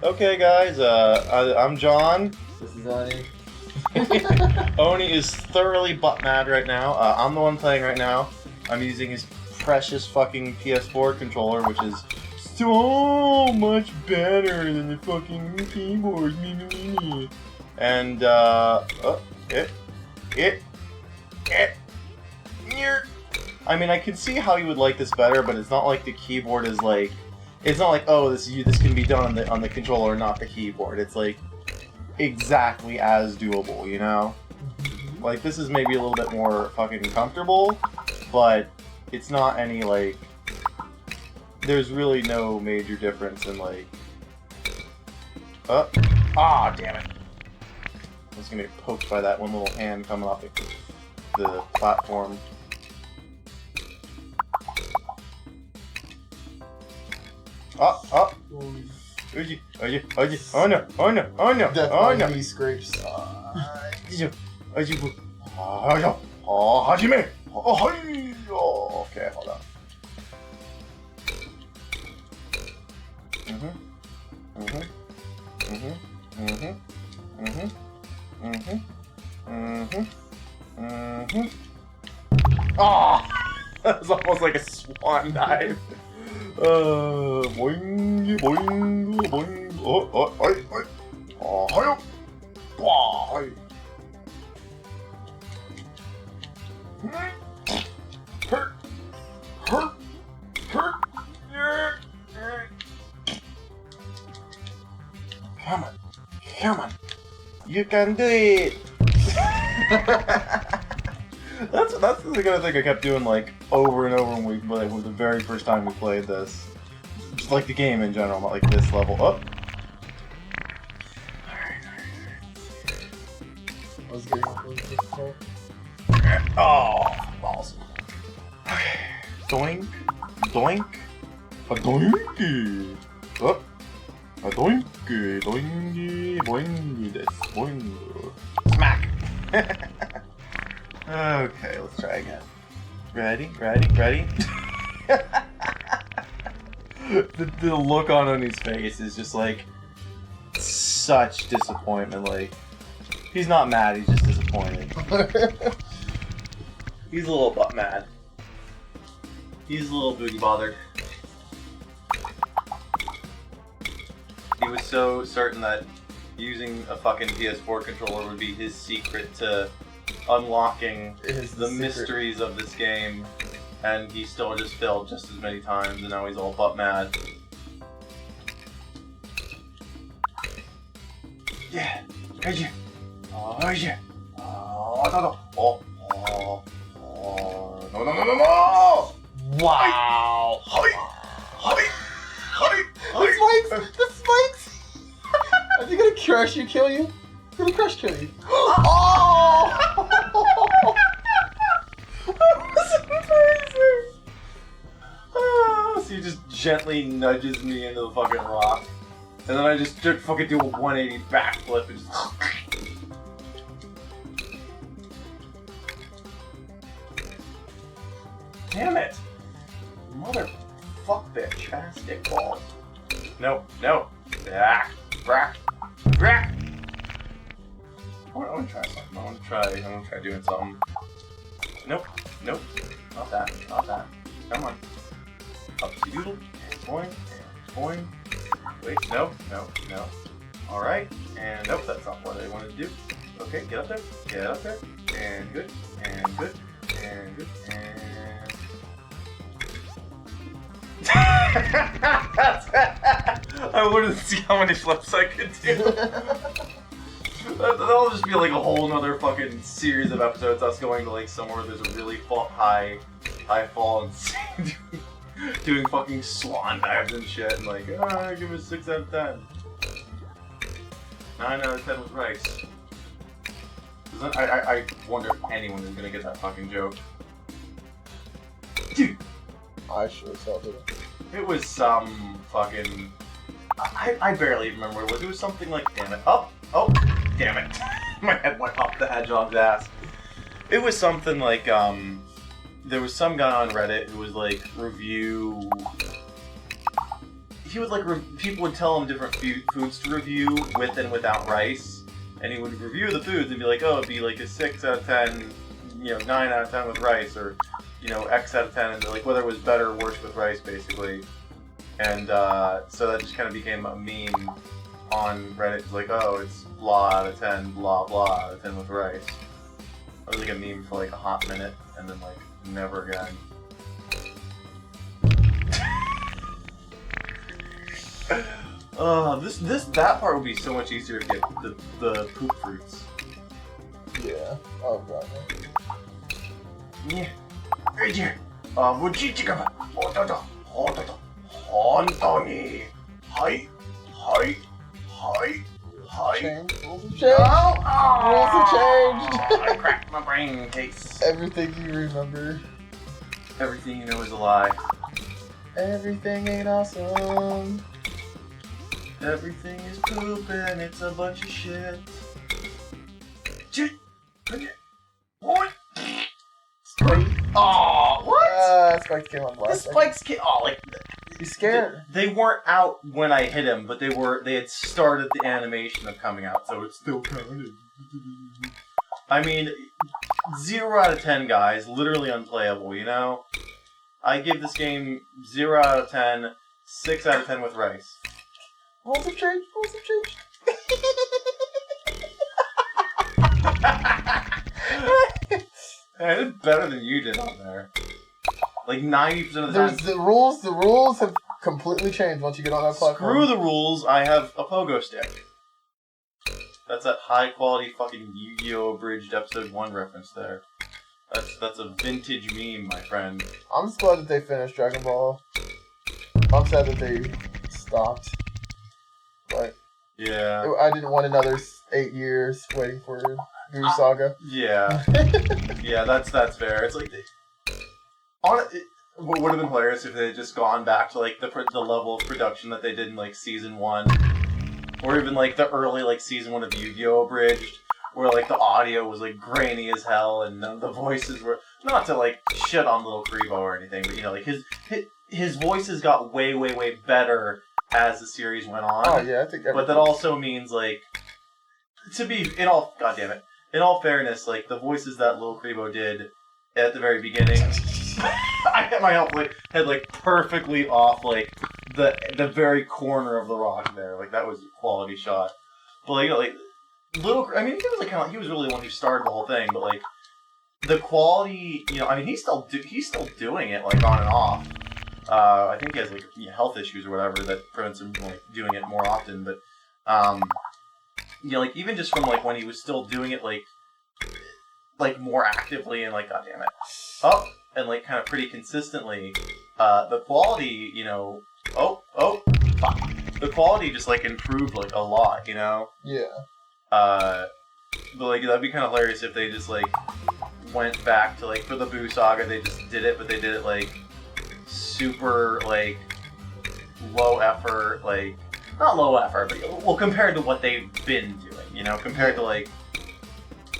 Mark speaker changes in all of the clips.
Speaker 1: Okay, guys, I'm John.
Speaker 2: This is Oni.
Speaker 1: Oni is thoroughly butt mad right now. I'm the one playing right now. I'm using his precious fucking PS4 controller, which is so much better than the fucking keyboard. And, I mean, I can see how you would like this better, but it's not like the keyboard is like, it's not like, oh, this can be done on the controller, not the keyboard. It's like exactly as doable, you know? Like, this is maybe a little bit more fucking comfortable, but it's not any, like, there's really no major difference in, like, damn it. I was gonna get poked by that one little hand coming off the platform. Oh no, oh no, oh no,
Speaker 2: Death
Speaker 1: oh no.
Speaker 2: knee scrapes.
Speaker 1: Okay, hold on. Oh, that was almost like a swan dive. Boing, boing, boing. Come on, you can do it. That's the kind of thing I kept doing like over and over when we played the very first time we played this. Just like the game in general, not like this level. Oh.
Speaker 2: I was getting close.
Speaker 1: Oh, balls. Okay. Doink, doink, a doinky. Oh, a doinky, doinky, boingy, this, boing. Smack. Okay, let's try again. Ready? The look on Oni's face is just like such disappointment. Like, he's not mad, he's just disappointed. He's a little butt mad. He's a little booty bothered. He was so certain that using a fucking PS4 controller would be his secret to unlocking the mysteries of this game, and he still just failed just as many times, and now he's all butt mad. Yeah, yeah, oh yeah, oh no! Wow!
Speaker 2: The spikes! Is he gonna crush you, kill you? He's gonna crush kill you. Oh!
Speaker 1: That was amazing! So he just gently nudges me into the fucking rock. And then I just fucking do a 180 backflip and just... Damn it! Motherfuck bitch. Stick balls. No. Back. I want to try something. I want to try doing something. Nope. Not that. Come on. Upsy doodle. And boing. Wait, no. Alright. And nope, that's not what I wanted to do. Okay, get up there. And good. I wanted to see how many flips I could do. That'll just be like a whole nother fucking series of episodes. Us going to like somewhere there's a really high fall and doing fucking swan dives and shit, and like, give it a 6 out of 10. 9 out of 10 was rice. I wonder if anyone is gonna get that fucking joke. Dude.
Speaker 2: I sure as hell did it.
Speaker 1: It was some fucking... I barely remember what it was. It was something like, damn it. Oh, damn it. My head went up the hedgehog's ass. It was something like, there was some guy on Reddit who was like, he he would like people would tell him different foods to review with and without rice, and he would review the foods and be like, oh, it'd be like a 6 out of 10, 9 out of 10 with rice, or X out of 10, and like whether it was better or worse with rice, basically. And so that just kind of became a meme on Reddit. It's like, oh, it's blah out of 10, blah blah out of 10 with rice. It was like a meme for like a hot minute, and then like never again. That part would be so much easier to get the poop fruits.
Speaker 2: Yeah. Oh god.
Speaker 1: Yeah. Right here. Muchichikaba. Hototo. Hototo. Hontoni. Hi. Hi. Hi. Hi.
Speaker 2: Change. Rules have changed.
Speaker 1: Oh,
Speaker 2: Rules have changed.
Speaker 1: I cracked my brain case.
Speaker 2: Everything you remember.
Speaker 1: Everything you know is a lie.
Speaker 2: Everything ain't awesome.
Speaker 1: Everything is poop and it's a bunch of shit. What?
Speaker 2: Spike.
Speaker 1: Oh, what?
Speaker 2: Spikes came on
Speaker 1: The
Speaker 2: last.
Speaker 1: spikes came. Oh, like
Speaker 2: He's scared.
Speaker 1: they weren't out when I hit him, but they had started the animation of coming out, so it's still counted. I mean, 0 out of 10, guys. Literally unplayable. I give this game 0 out of 10, 6 out of 10 with rice.
Speaker 2: Rules have changed. Rules have changed.
Speaker 1: I did better than you did on there. Like 90% of the time.
Speaker 2: The rules have completely changed once you get on that platform.
Speaker 1: Screw the rules, I have a pogo stick. That's that high quality fucking Yu-Gi-Oh! Abridged episode 1 reference there. That's a vintage meme, my friend.
Speaker 2: I'm just glad that they finished Dragon Ball. I'm sad that they stopped. But
Speaker 1: Yeah.
Speaker 2: I didn't want another 8 years waiting for Guru Saga.
Speaker 1: Yeah. Yeah, that's fair. It's like what would have been hilarious if they had just gone back to like the level of production that they did in like season 1, or even like the early like season 1 of Yu-Gi-Oh! Abridged, where like the audio was like grainy as hell and none of the voices were, not to like shit on Little Kribo or anything, but like his voices got way better as the series went on.
Speaker 2: Oh yeah, I think.
Speaker 1: But that also means like, in all fairness, like the voices that Lil Kribo did at the very beginning, I had my head like perfectly off like the very corner of the rock there. Like that was a quality shot. But he was like he was really the one who started the whole thing. But like the quality, he's still doing it like on and off. I think he has like health issues or whatever that prevents him from like doing it more often. But like even just from like when he was still doing it like more actively and like goddamn it up and like kind of pretty consistently, the quality the quality just like improved like a lot,
Speaker 2: Yeah.
Speaker 1: But like that'd be kind of hilarious if they just like went back to like for the Boo Saga they just did it, but they did it like super like low effort, like not low effort, but well compared to what they've been doing, compared to like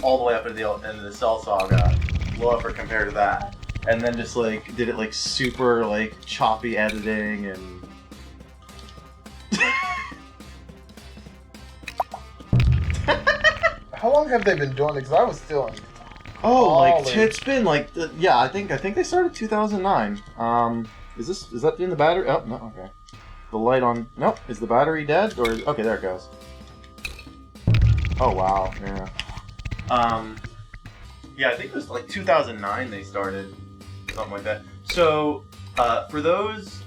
Speaker 1: all the way up to the end of the Cell Saga, low effort compared to that, and then just like did it like super like choppy editing and.
Speaker 2: How long have they been doing it? Because I was still in.
Speaker 1: It's been like I think they started 2009. Is that in the battery? Oh no, okay. The light on. Nope. Is the battery dead or okay? There it goes. Oh wow, yeah. Yeah, I think it was like 2009 they started, something like that. So, for those,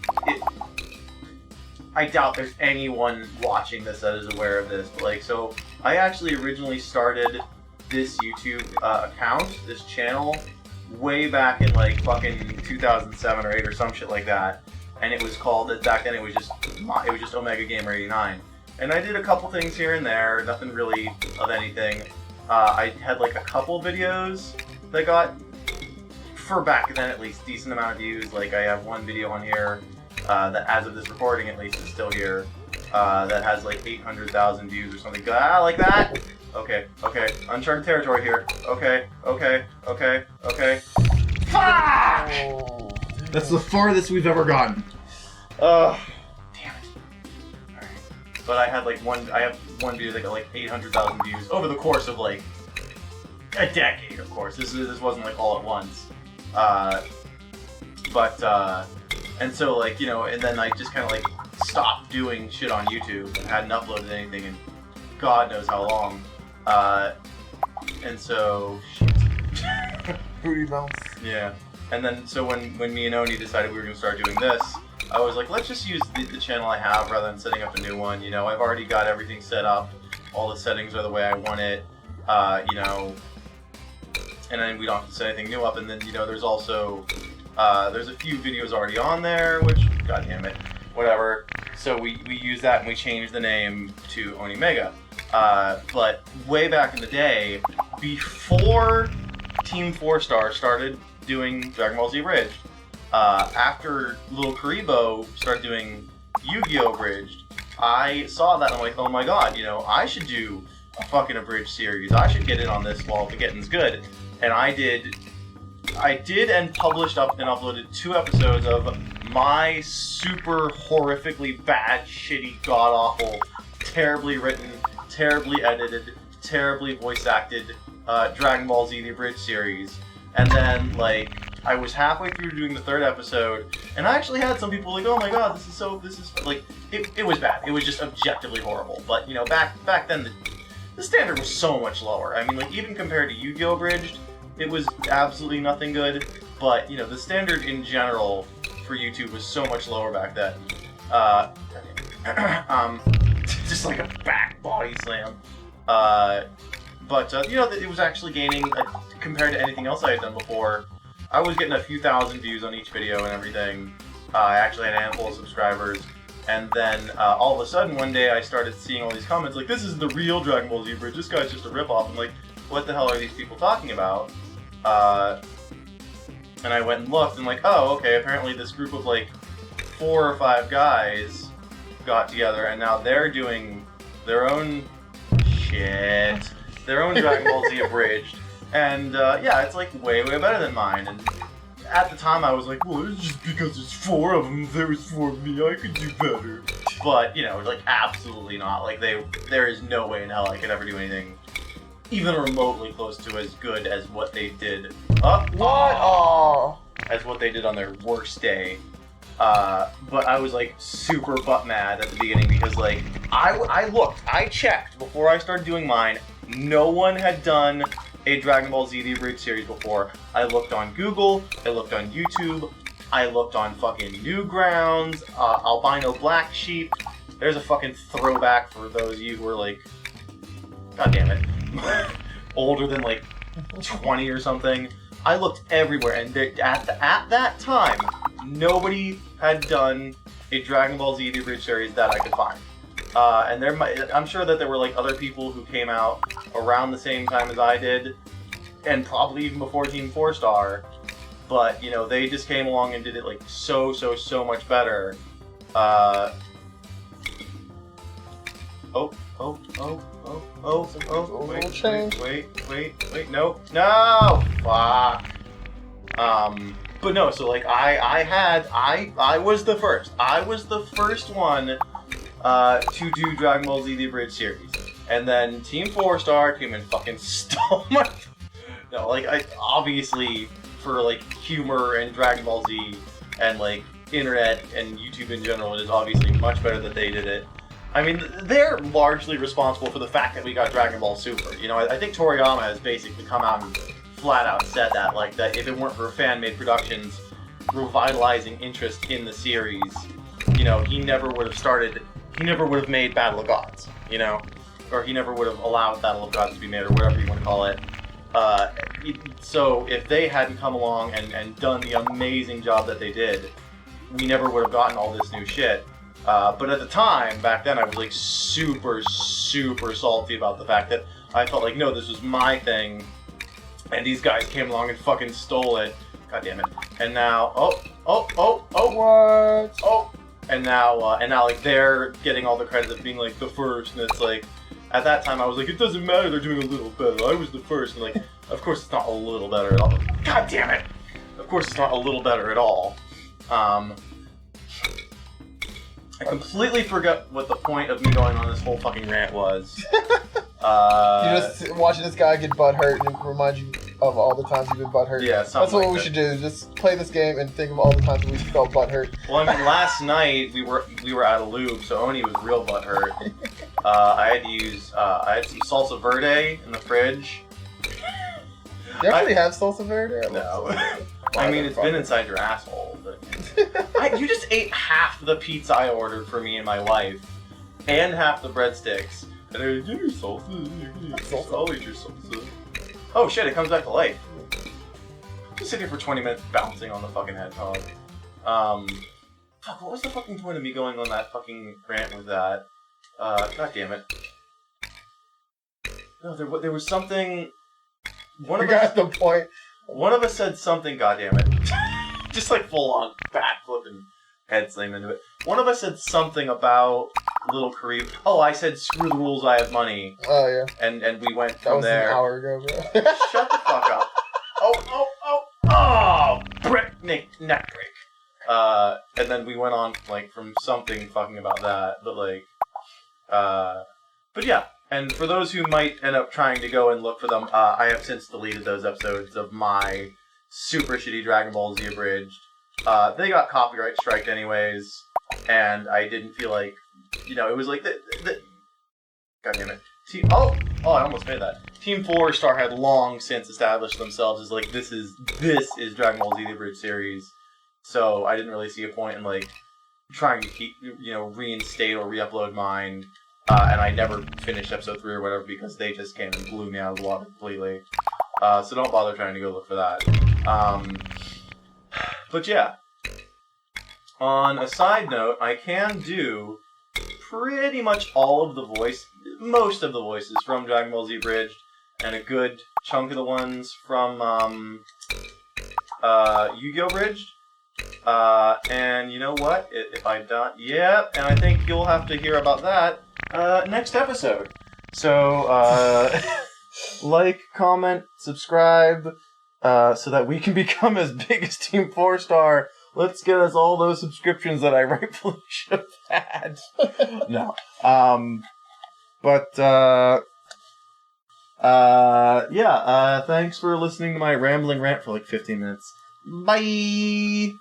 Speaker 1: I doubt there's anyone watching this that is aware of this, but like, so I actually originally started this YouTube account, this channel, way back in like fucking 2007 or 8 or some shit like that, and it was called, back then it was just Omega Gamer 89, and I did a couple things here and there, nothing really of anything. I had like a couple videos that got, for back then at least, decent amount of views. Like I have one video on here that, as of this recording at least, is still here. That has like 800,000 views or something. Like that? Okay. Uncharted territory here. Okay.
Speaker 2: Oh,
Speaker 1: that's the farthest we've ever gotten. Damn it. but I had like I have one video that got like 800,000 views over the course of like a decade. Of course, this wasn't like all at once. And so like, you know, and then I just kind of like stopped doing shit on YouTube and hadn't uploaded anything in God knows how long. And so shit.
Speaker 2: Booty bounce.
Speaker 1: Yeah. And then so when me and Oni decided we were gonna start doing this, I was like, let's just use the channel I have rather than setting up a new one. You know, I've already got everything set up. All the settings are the way I want it. You know, and then we don't have to set anything new up. And then, you know, there's also there's a few videos already on there, which, god damn it, whatever. So we use that and we changed the name to OniMega. But way back in the day, before Team FourStar started doing Dragon Ball Z Abridged, after Little Karibo started doing Yu-Gi-Oh! Abridged, I saw that and I'm like, oh my god, you know, I should do a fucking Abridged series. I should get in on this while the getting's good. And I did and published up and uploaded 2 episodes of my super horrifically bad, shitty, god-awful, terribly written, terribly edited, terribly voice-acted Dragon Ball Z The Abridged series. And then, like, I was halfway through doing the 3rd episode, and I actually had some people like, oh my god, this is, like, it was bad. It was just objectively horrible. But, you know, back then, the standard was so much lower. I mean, like, even compared to Yu-Gi-Oh! Abridged, it was absolutely nothing good. But, you know, the standard in general for YouTube was so much lower back then. Just like a back body slam. You know, it was actually gaining, compared to anything else I had done before, I was getting a few thousand views on each video and everything. I actually had a handful of subscribers. And then, all of a sudden, one day I started seeing all these comments like, this is the real Dragon Ball Z Abridged, this guy's just a ripoff. I'm like, what the hell are these people talking about? And I went and looked and like, oh, okay, apparently this group of like 4 or 5 guys got together and now they're doing their own shit, their own Dragon Ball Z Abridged. And yeah, it's like way better than mine. And at the time I was like, well, it's just because there's 4 of them, there was 4 of me, I could do better. But, you know, like, absolutely not. Like, there is no way in hell I could ever do anything even remotely close to as good as what they did. What? Oh! As what they did on their worst day. But I was, like, super butt mad at the beginning because, like, I checked before I started doing mine. No one had done a Dragon Ball Z The Abridged series before. I looked on Google, I looked on YouTube, I looked on fucking Newgrounds, Albino Black Sheep. There's a fucking throwback for those of you who are like, god damn it, older than like 20 or something. I looked everywhere, and at that time, nobody had done a Dragon Ball Z The Abridged series that I could find. And I'm sure that there were like other people who came out around the same time as I did, and probably even before Team FourStar, but you know, they just came along and did it like so much better. Wait, no, fuck. But no, so like I was the first. I was the first one to do Dragon Ball Z The Abridged series. And then Team FourStar came and fucking stole my... No, like, obviously, for, like, humor and Dragon Ball Z and, like, internet and YouTube in general, it is obviously much better that they did it. I mean, they're largely responsible for the fact that we got Dragon Ball Super. You know, I think Toriyama has basically come out and flat out said that, like, that if it weren't for fan-made productions revitalizing interest in the series, you know, he never would have made Battle of Gods, you know? Or he never would have allowed Battle of Gods to be made, or whatever you want to call it. So if they hadn't come along and done the amazing job that they did, we never would have gotten all this new shit. But at the time, back then, I was like super salty about the fact that I felt like, no, this was my thing, and these guys came along and fucking stole it. God damn it. And now, and now, like, they're getting all the credit of being, like, the first, and it's like, at that time, I was like, it doesn't matter, they're doing a little better, I was the first, and like, of course it's not a little better at all. God damn it! Of course it's not a little better at all. I completely forgot what the point of me going on this whole fucking rant was.
Speaker 2: You're just watching this guy get butt hurt and it reminds you of all the times you've been butt hurt.
Speaker 1: Yeah,
Speaker 2: That's what we should do. Just play this game and think of all the times we felt butt hurt.
Speaker 1: Well, I mean, last night we were out of lube, so Oni was real butt hurt. I had some salsa verde in the fridge.
Speaker 2: You actually have salsa verde?
Speaker 1: No. I mean, it's been inside your asshole. But you just ate half the pizza I ordered for me and my wife, and half the breadsticks. And they're like, give your salsa. I'll eat your salsa. Oh shit, it comes back to life. Just sit here for 20 minutes bouncing on the fucking hedgehog. Fuck, what was the fucking point of me going on that fucking rant with that? God damn it. No, there was something...
Speaker 2: We got the point.
Speaker 1: One of us said something, goddammit. Just like full on backflip and head slam into it. One of us said something about Little Kareem. Oh, I said screw the rules, I have money.
Speaker 2: Oh yeah.
Speaker 1: And we went
Speaker 2: that
Speaker 1: from
Speaker 2: was
Speaker 1: there.
Speaker 2: An hour ago, bro.
Speaker 1: Shut the fuck up. Oh, neck break. And then we went on like from something fucking about that, but yeah. And for those who might end up trying to go and look for them, I have since deleted those episodes of my super shitty Dragon Ball Z Abridged. They got copyright striked anyways, and I didn't feel like, it was like God damn it. I almost made that. Team FourStar had long since established themselves as like, this is Dragon Ball Z The Abridged series, so I didn't really see a point in like trying to keep, reinstate or re-upload mine. And I never finished episode 3 or whatever because they just came and blew me out of the water completely. So don't bother trying to go look for that. But yeah. On a side note, I can do pretty much most of the voices from Dragon Ball Z Abridged, and a good chunk of the ones from Yu-Gi-Oh! Abridged. And you know what? If I don't... Yeah, and I think you'll have to hear about that next episode. So, like, comment, subscribe, so that we can become as big as Team FourStar. Let's get us all those subscriptions that I rightfully should have had. No. Yeah, thanks for listening to my rambling rant for like 15 minutes. Bye!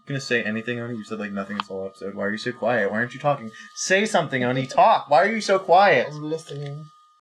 Speaker 1: Gonna say anything, Oni? You said like nothing this whole episode. Why are you so quiet? Why aren't you talking? Say something, Oni. Talk. Why are you so quiet?
Speaker 2: I'm listening.